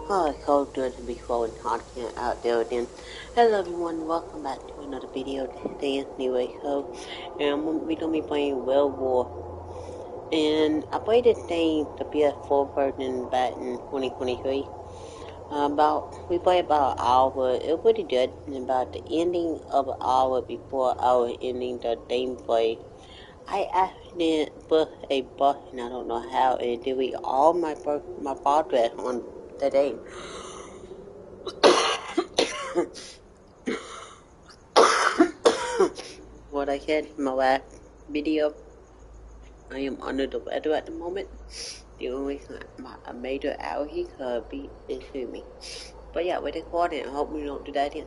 Hi, Cold Good to be throwing content out there again. Hello everyone, welcome back to another video today. Anyway, we're gonna be playing Werewolf. And I played this game, the PS4 version, back in 2023. We played about an hour. It was pretty good. And about the ending of an hour before I was ending the gameplay, I accidentally pushed a button, I don't know how, and it deleted all my progress on the game. What I said in my last video, I am under the weather at the moment. The only reason a major allergy could be issue me. But yeah, we're recording. I hope we don't do that again.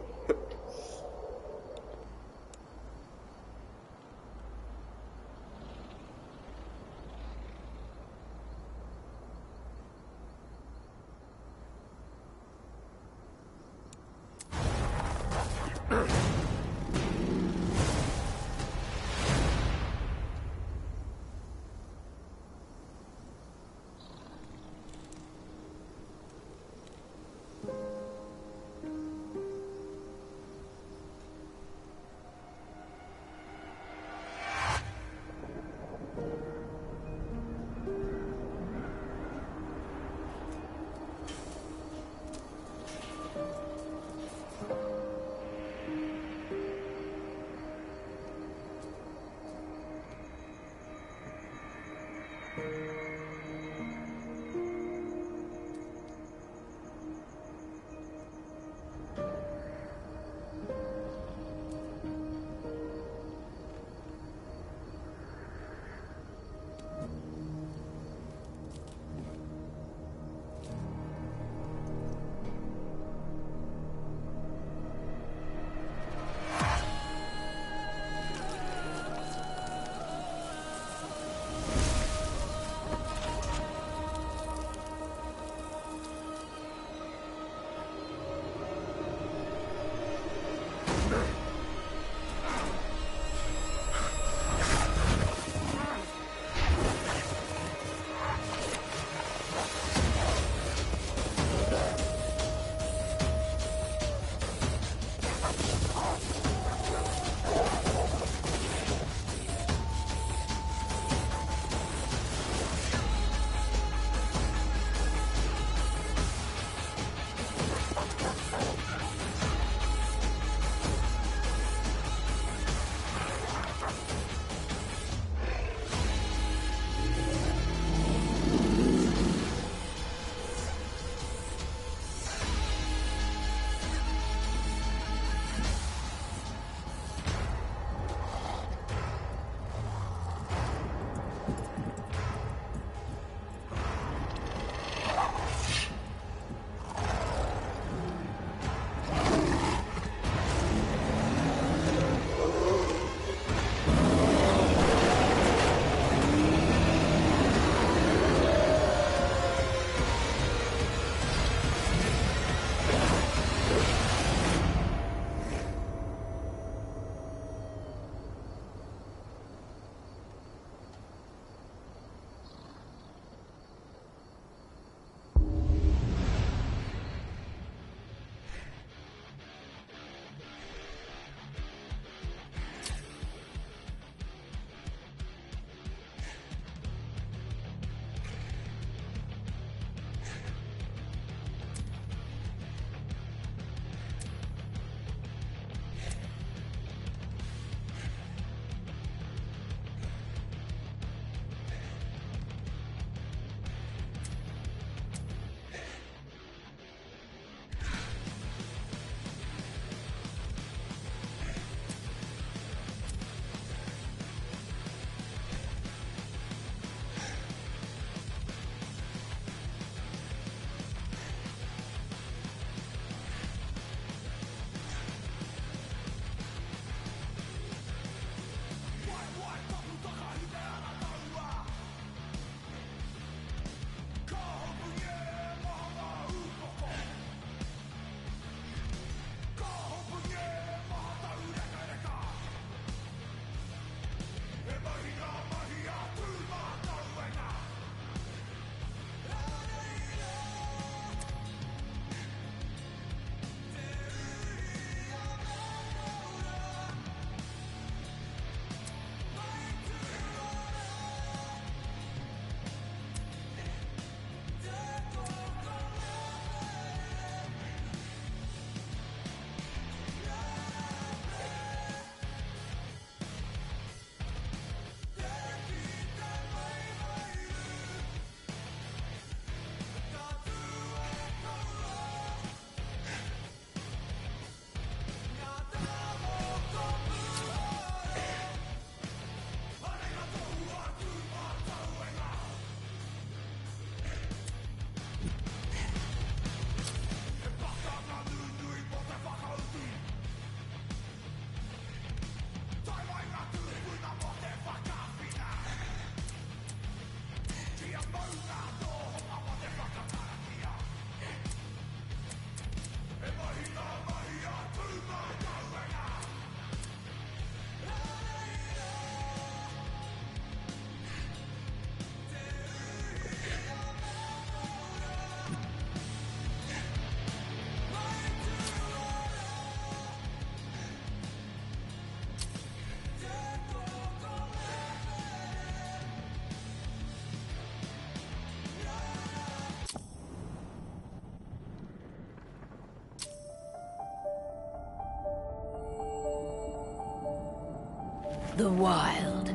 The Wild.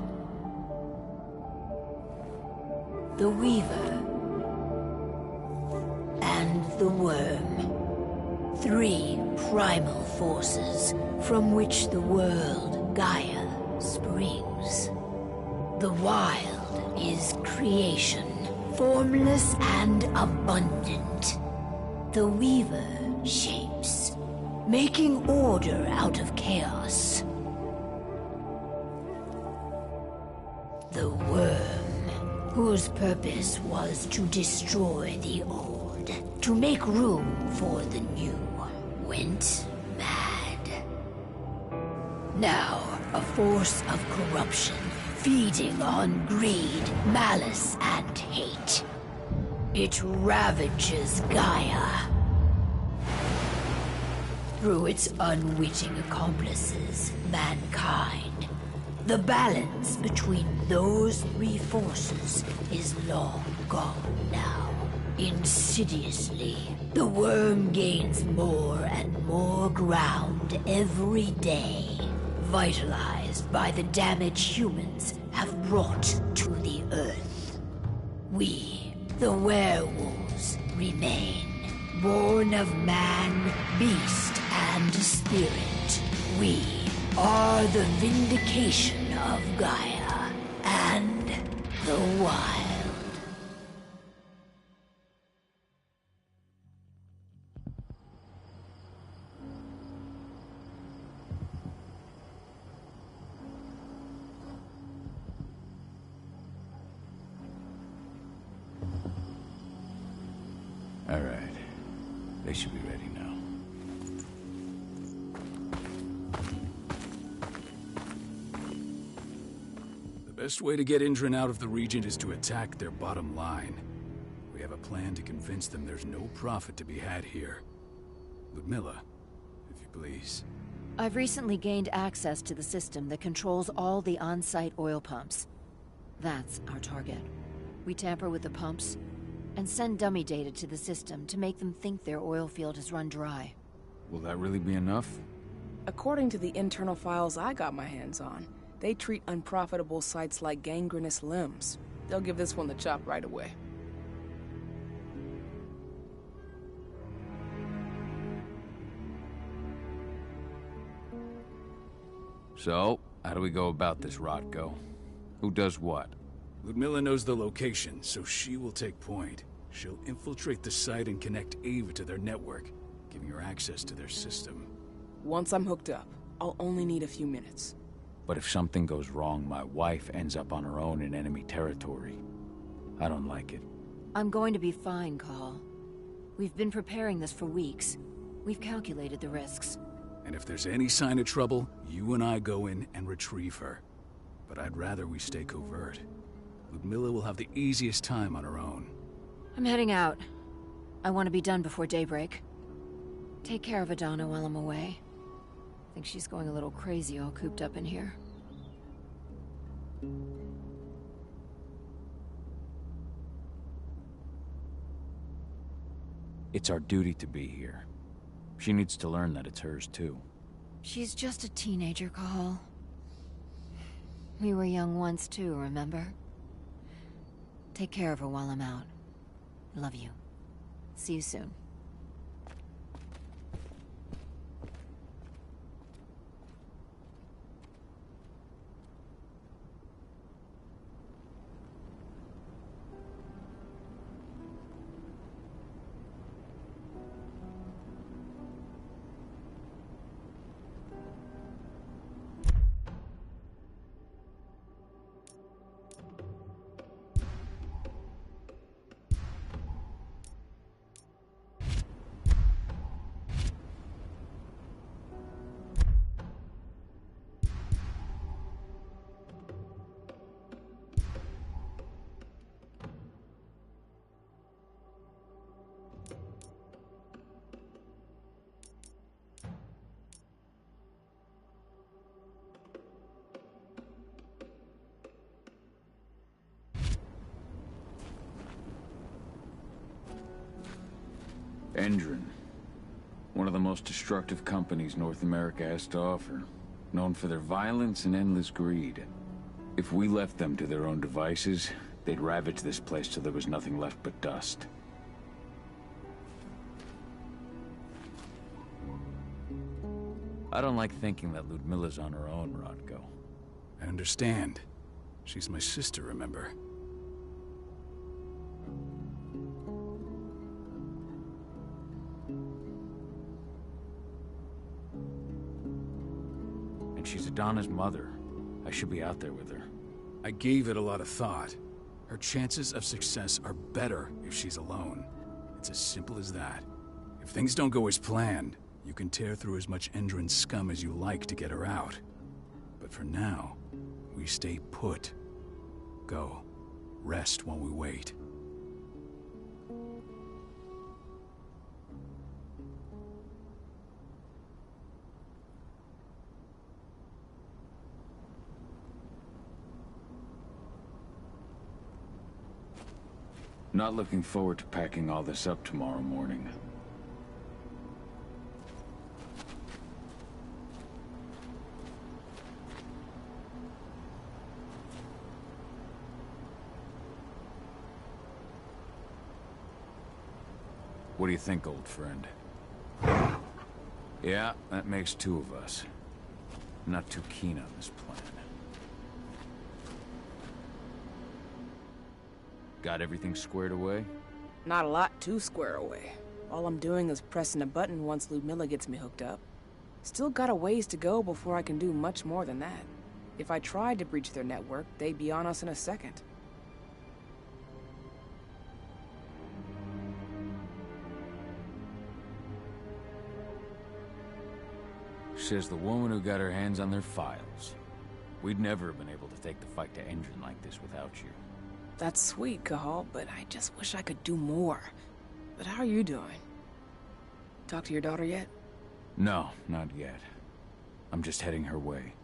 The Weaver. And the Worm. 3 primal forces from which the world, Gaia, springs. The Wild is creation, formless and abundant. The Weaver shapes, making order out of chaos. The Worm, whose purpose was to destroy the old, to make room for the new, went mad. Now, a force of corruption, feeding on greed, malice, and hate. It ravages Gaia. Through its unwitting accomplices, mankind, the balance between those 3 forces is long gone now. Insidiously, the Worm gains more and more ground every day, vitalized by the damage humans have brought to the Earth. We, the werewolves, remain, born of man, beast, and spirit. We are the vindication of Gaia and the Wild. All right. They should be ready now. The best way to get Indran out of the region is to attack their bottom line. We have a plan to convince them there's no profit to be had here. Ludmilla, if you please. I've recently gained access to the system that controls all the on-site oil pumps. That's our target. We tamper with the pumps and send dummy data to the system to make them think their oil field has run dry. Will that really be enough? According to the internal files I got my hands on, they treat unprofitable sites like gangrenous limbs. They'll give this one the chop right away. So, how do we go about this, Rotko? Who does what? Ludmilla knows the location, so she will take point. She'll infiltrate the site and connect Ava to their network, giving her access to their system. Once I'm hooked up, I'll only need a few minutes. But if something goes wrong, my wife ends up on her own in enemy territory. I don't like it. I'm going to be fine, Call. We've been preparing this for weeks. We've calculated the risks. And if there's any sign of trouble, you and I go in and retrieve her. But I'd rather we stay covert. Ludmilla will have the easiest time on her own. I'm heading out. I want to be done before daybreak. Take care of Adana while I'm away. I think she's going a little crazy all cooped up in here. It's our duty to be here. She needs to learn that it's hers too. She's just a teenager, Call. We were young once too, remember? Take care of her while I'm out. Love you. See you soon. Endron. One of the most destructive companies North America has to offer. known for their violence and endless greed. If we left them to their own devices, they'd ravage this place till there was nothing left but dust. I don't like thinking that Ludmilla's on her own, Rodko. I understand. She's my sister, remember? And she's Adana's mother. I should be out there with her. I gave it a lot of thought. Her chances of success are better if she's alone. It's as simple as that. If things don't go as planned, you can tear through as much Endron scum as you like to get her out. But for now, we stay put. Go. Rest while we wait. Not looking forward to packing all this up tomorrow morning. What do you think, old friend? Yeah, that makes two of us. I'm not too keen on this plan. Got everything squared away? Not a lot to square away. All I'm doing is pressing a button once Ludmilla gets me hooked up. Still got a ways to go before I can do much more than that. If I tried to breach their network, they'd be on us in a second. Says the woman who got her hands on their files. We'd never have been able to take the fight to Endron like this without you. That's sweet, Cahal, but I just wish I could do more. But how are you doing? Talk to your daughter yet? No, not yet. I'm just heading her way.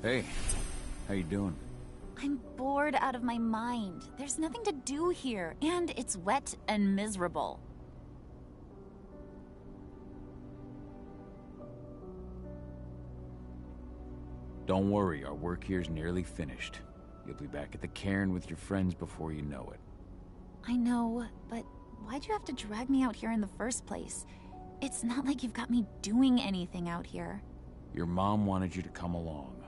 Hey, how you doing? I'm bored out of my mind. There's nothing to do here, and it's wet and miserable. Don't worry, our work here's nearly finished. You'll be back at the cairn with your friends before you know it. I know, but why'd you have to drag me out here in the first place? It's not like you've got me doing anything out here. Your mom wanted you to come along,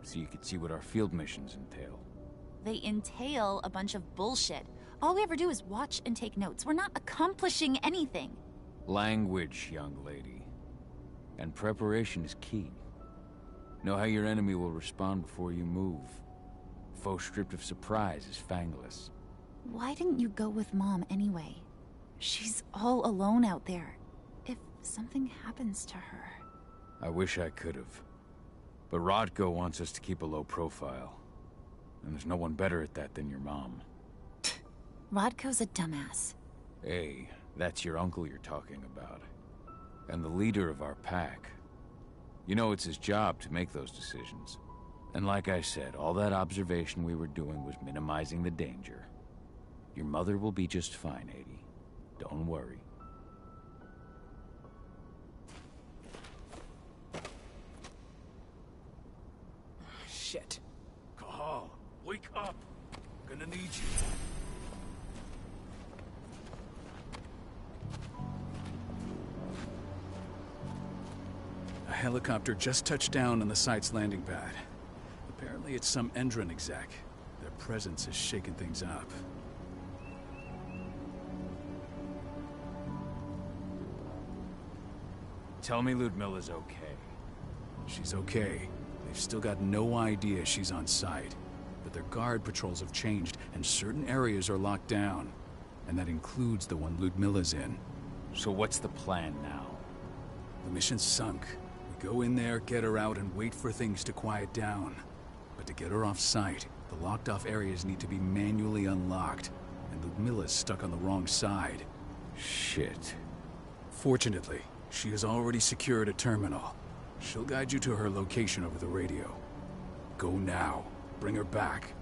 so you could see what our field missions entail. They entail a bunch of bullshit. All we ever do is watch and take notes. We're not accomplishing anything. Language, young lady. And preparation is key. Know how your enemy will respond before you move. Foe stripped of surprise is fangless. Why didn't you go with Mom anyway? She's all alone out there. If something happens to her... I wish I could have. But Rodko wants us to keep a low profile. And there's no one better at that than your mom. Rodko's a dumbass. Hey, that's your uncle you're talking about. And the leader of our pack. You know it's his job to make those decisions. And like I said, all that observation we were doing was minimizing the danger. Your mother will be just fine, Adie. Don't worry. Shit. Cahal, wake up! I'm gonna need you. A helicopter just touched down on the site's landing pad. Apparently it's some Endron exec. Their presence is shaking things up. Tell me Ludmilla's okay. She's okay. They've still got no idea she's on site. But their guard patrols have changed, and certain areas are locked down. And that includes the one Ludmilla's in. So what's the plan now? The mission's sunk. We go in there, get her out, and wait for things to quiet down. But to get her off-site, the locked-off areas need to be manually unlocked, and Ludmilla's stuck on the wrong side. Shit. Fortunately, she has already secured a terminal. She'll guide you to her location over the radio. Go now. Bring her back.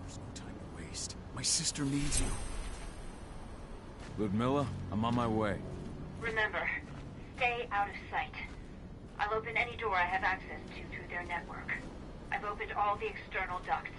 There's no time to waste. My sister needs you. Ludmilla, I'm on my way. Remember, stay out of sight. I'll open any door I have access to through their network. I've opened all the external ducts.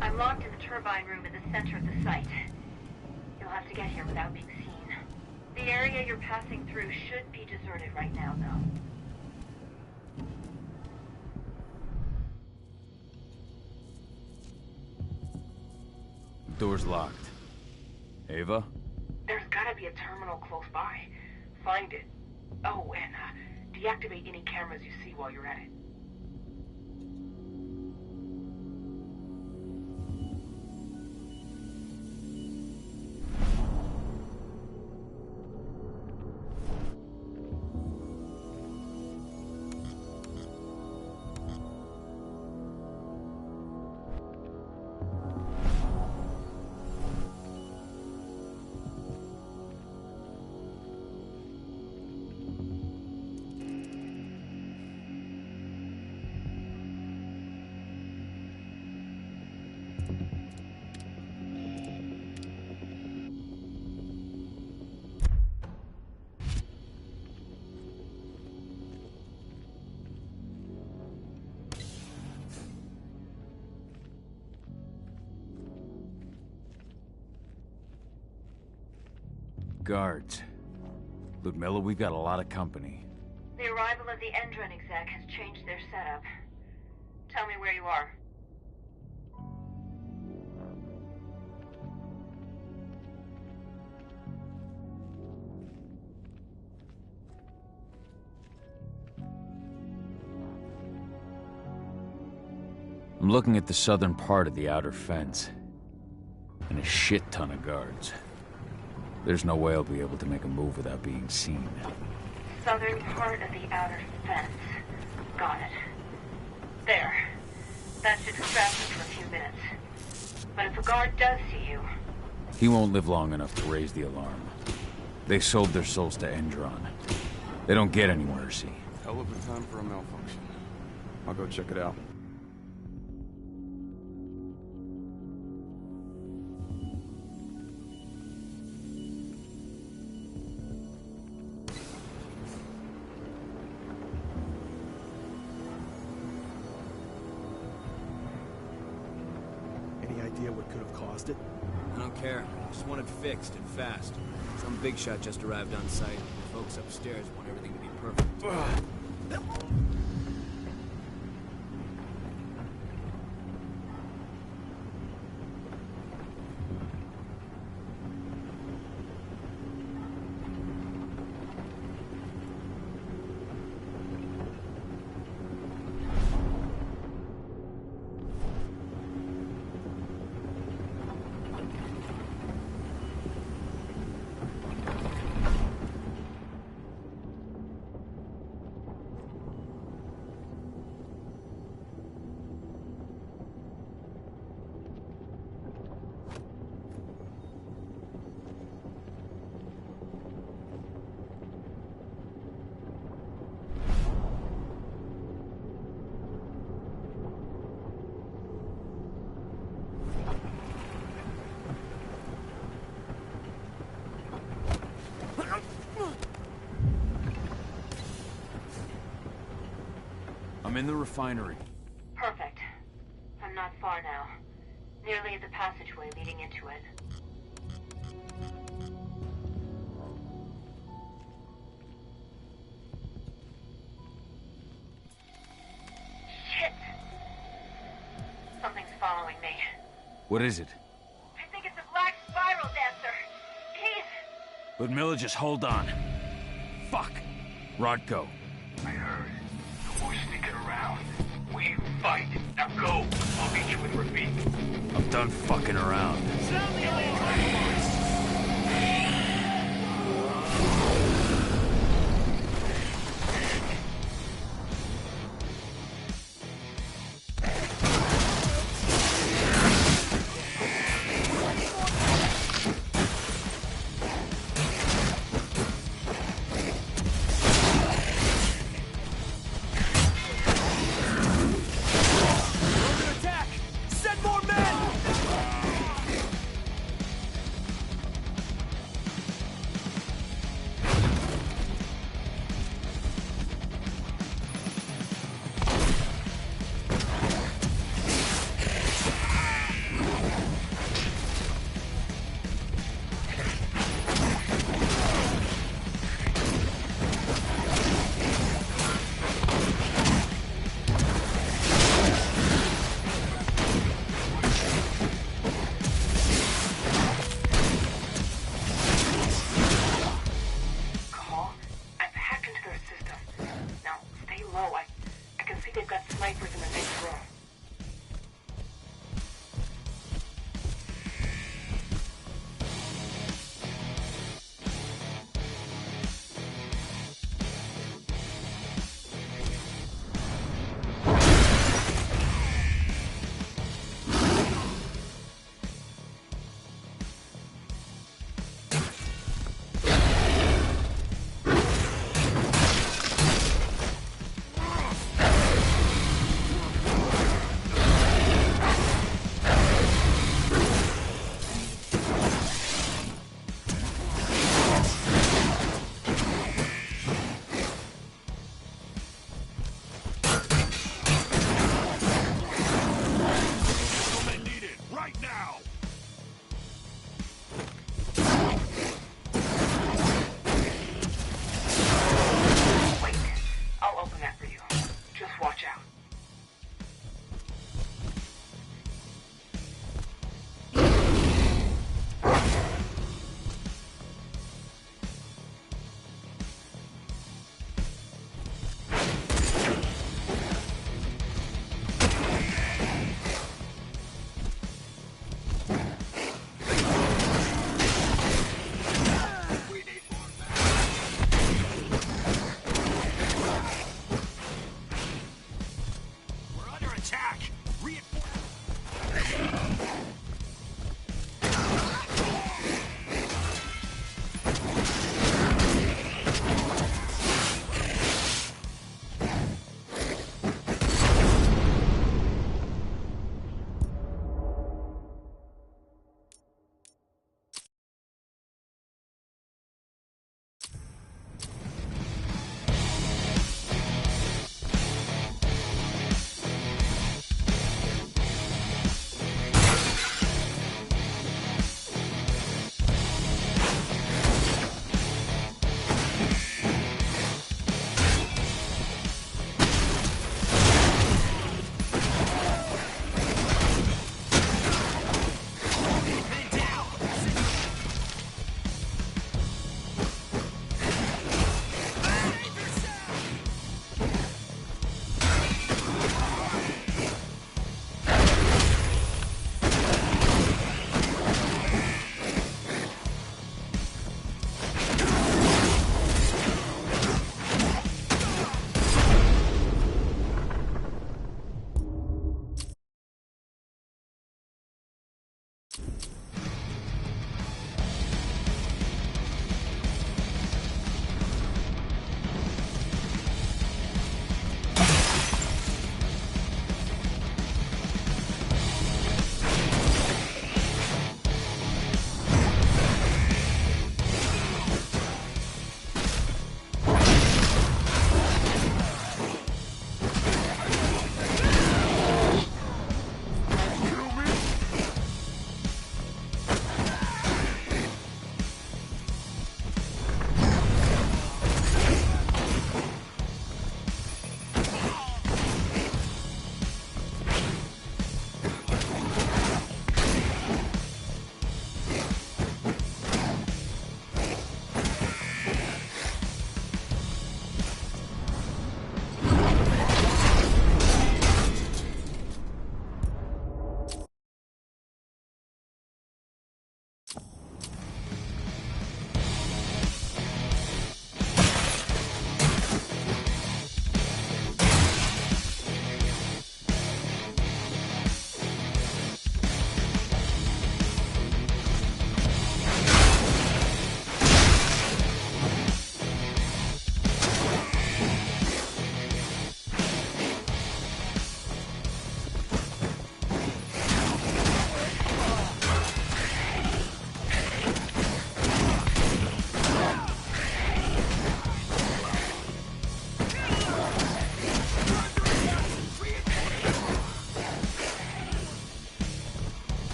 I'm locked in the turbine room in the center of the site. You'll have to get here without being seen. The area you're passing through should be deserted right now, though. Door's locked. Ava? There's gotta be a terminal close by. Find it. Oh, and deactivate any cameras you see while you're at it. Guards. Ludmilla, we've got a lot of company. The arrival of the Endron exec has changed their setup. Tell me where you are. I'm looking at the southern part of the outer fence. And a shit ton of guards. There's no way I'll be able to make a move without being seen. Southern part of the outer fence. Got it. There. That should distract him for a few minutes. But if a guard does see you... He won't live long enough to raise the alarm. They sold their souls to Endron. They don't get any mercy. Hell of a time for a malfunction. I'll go check it out. idea what could have caused it? I don't care. I just want it fixed and fast. Some big shot just arrived on site. The folks upstairs want everything to be perfect. I'm in the refinery. Perfect. I'm not far now. Nearly at the passageway leading into it. Shit! Something's following me. What is it? I think it's a black spiral dancer. He's... Ludmilla, just hold on. Fuck! Rodko. I heard. No more sneaking around. We fight. Now go. I'll meet you with Rafik. I'm done fucking around. Sound the alarm!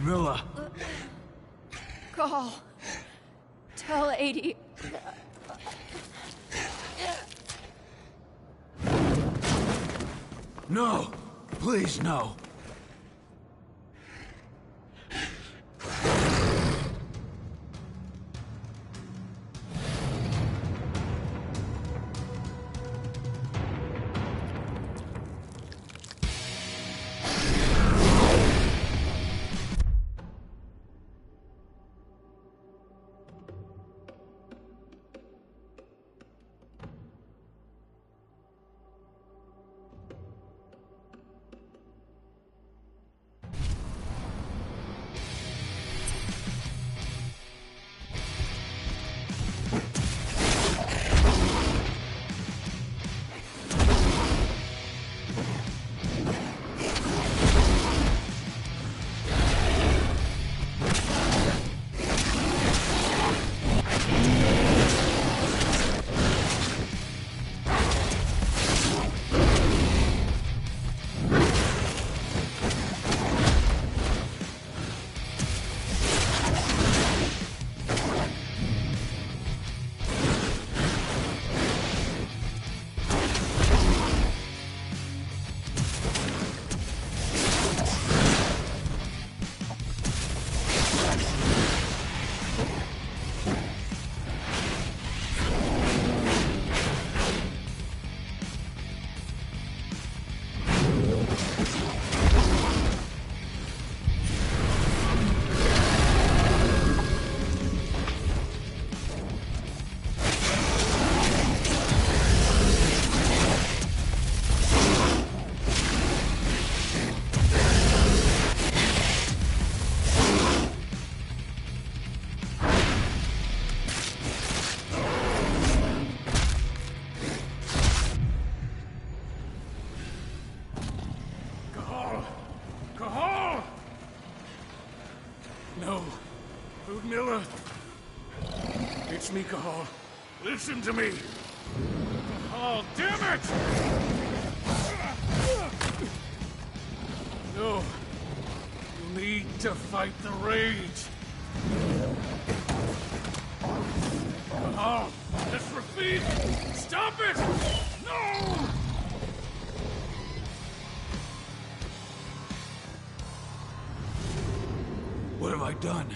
Milla! Call. Tell 80. No! Please, no! No. Ludmilla. It's me, Cahal. Listen to me. Cahal, damn it! No. You need to fight the rage. Cahal, that's Rafid! Stop it! No! What have I done?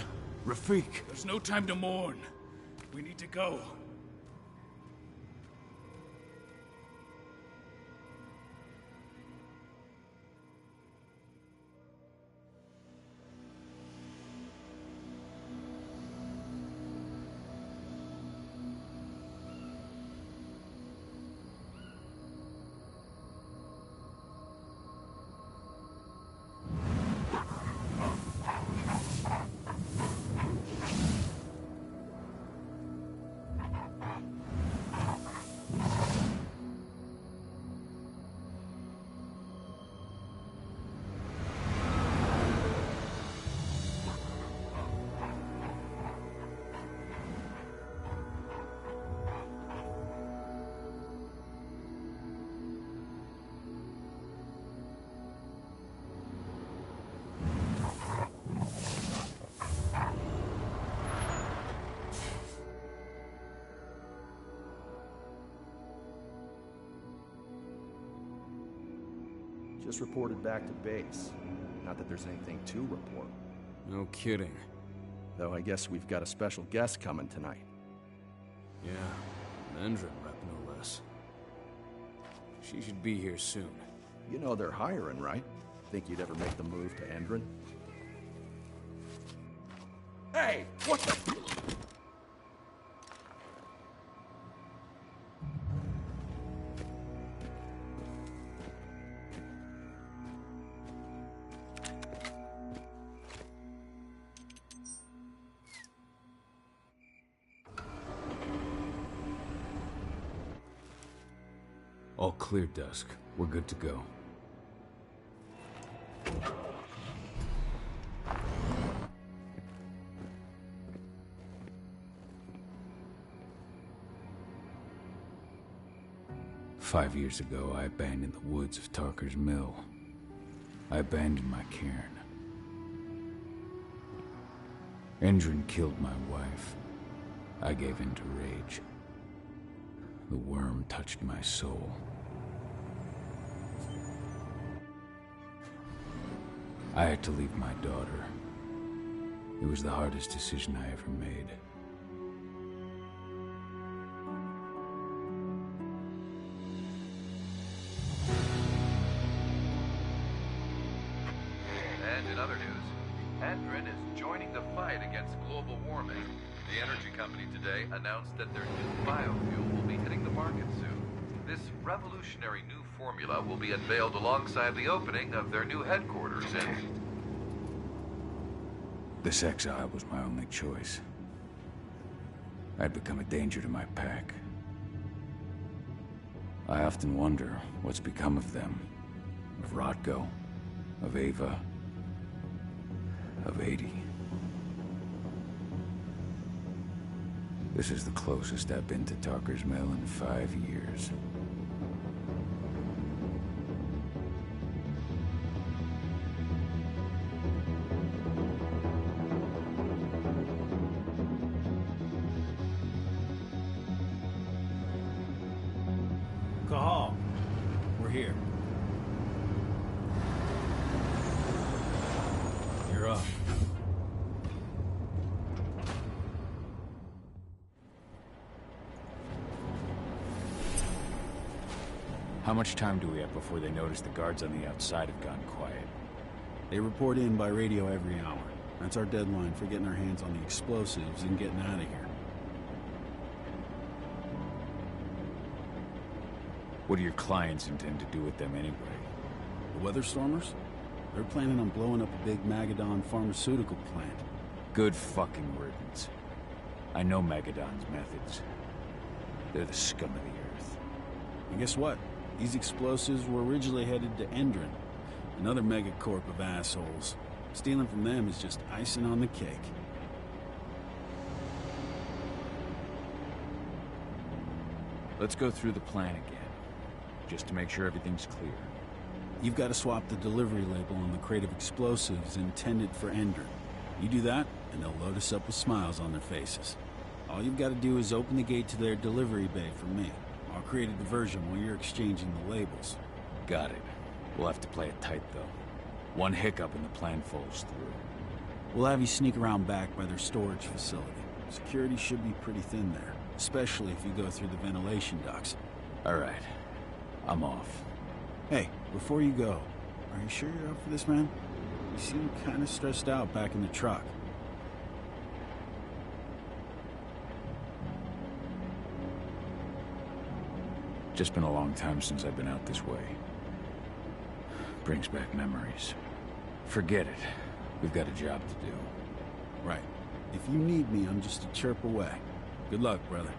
Rafik. There's no time to mourn. We need to go. Just reported back to base. Not that there's anything to report. No kidding. Though I guess we've got a special guest coming tonight. Yeah, an Endron rep no less. She should be here soon. You know they're hiring, right? Think you'd ever make the move to Endron? Hey! What the... All clear, Dusk. We're good to go. "5 years ago, I abandoned the woods of Tarker's Mill. I abandoned my cairn. Endrin killed my wife. I gave in to rage. The worm touched my soul. I had to leave my daughter. It was the hardest decision I ever made. And in other news, Endrin is joining the fight against global warming. The energy company today announced that their new biofuel will be hitting the market soon. This revolutionary new formula will be unveiled alongside the opening of their new headquarters in... This exile was my only choice. I'd become a danger to my pack. I often wonder what's become of them. Of Rotko, of Ava, of 80. This is the closest I've been to Talker's Mill in 5 years. Cahal, we're here. You're up. How much time do we have before they notice the guards on the outside have gone quiet? They report in by radio every hour. That's our deadline for getting our hands on the explosives and getting out of here. What do your clients intend to do with them anyway? The Weatherstormers? They're planning on blowing up a big Magadon pharmaceutical plant. Good fucking riddance. I know Magadon's methods. They're the scum of the earth. And guess what? These explosives were originally headed to Endrin, another megacorp of assholes. Stealing from them is just icing on the cake. Let's go through the plan again, just to make sure everything's clear. You've got to swap the delivery label on the crate of explosives intended for Endrin. You do that, and they'll load us up with smiles on their faces. All you've got to do is open the gate to their delivery bay for me. I'll create a diversion while you're exchanging the labels. Got it. We'll have to play it tight, though. One hiccup and the plan falls through. We'll have you sneak around back by their storage facility. Security should be pretty thin there, especially if you go through the ventilation ducts. All right. I'm off. Hey, before you go, are you sure you're up for this, man? You seem kind of stressed out back in the truck. Just been a long time since I've been out this way. Brings back memories. Forget it. We've got a job to do. Right. If you need me, I'm just a chirp away. Good luck, brother.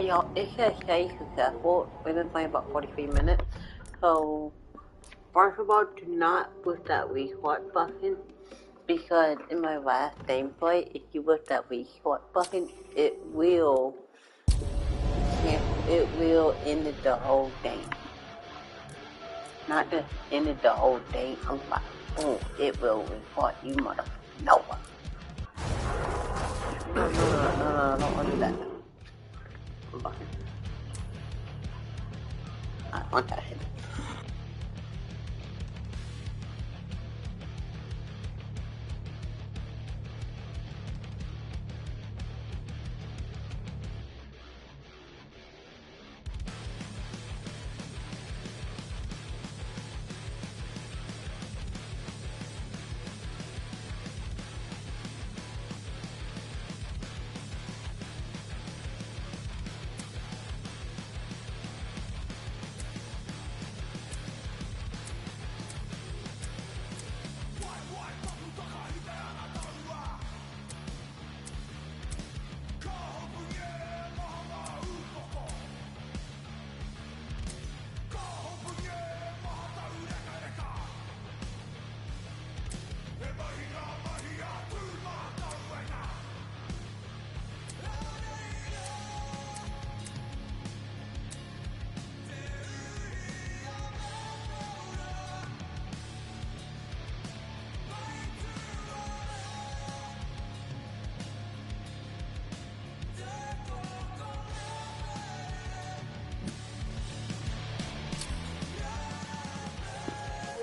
Y'all, it says stay successful. We've been playing about 43 minutes. So, first of all, do not push that restart button. Because in my last gameplay, if you push that restart button, it will end the whole game. Not just end the whole game. I'm like, boom, it will restart you, mother. No. No, I don't want to do that. I want that hit.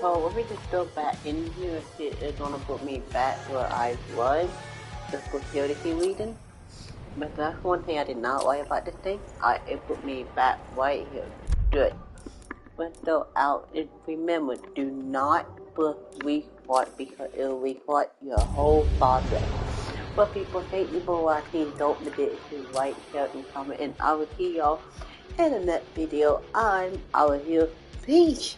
So let me just go back in here. It's gonna put me back where I was. The security reading. But that's one thing I did not like about this thing. It put me back right here. Good. But still out. And remember, do not restart because it'll restart your whole process. But people, thank you for watching. Don't forget to like, share, and comment. And I will see y'all in the next video. I'm out of here. Peace.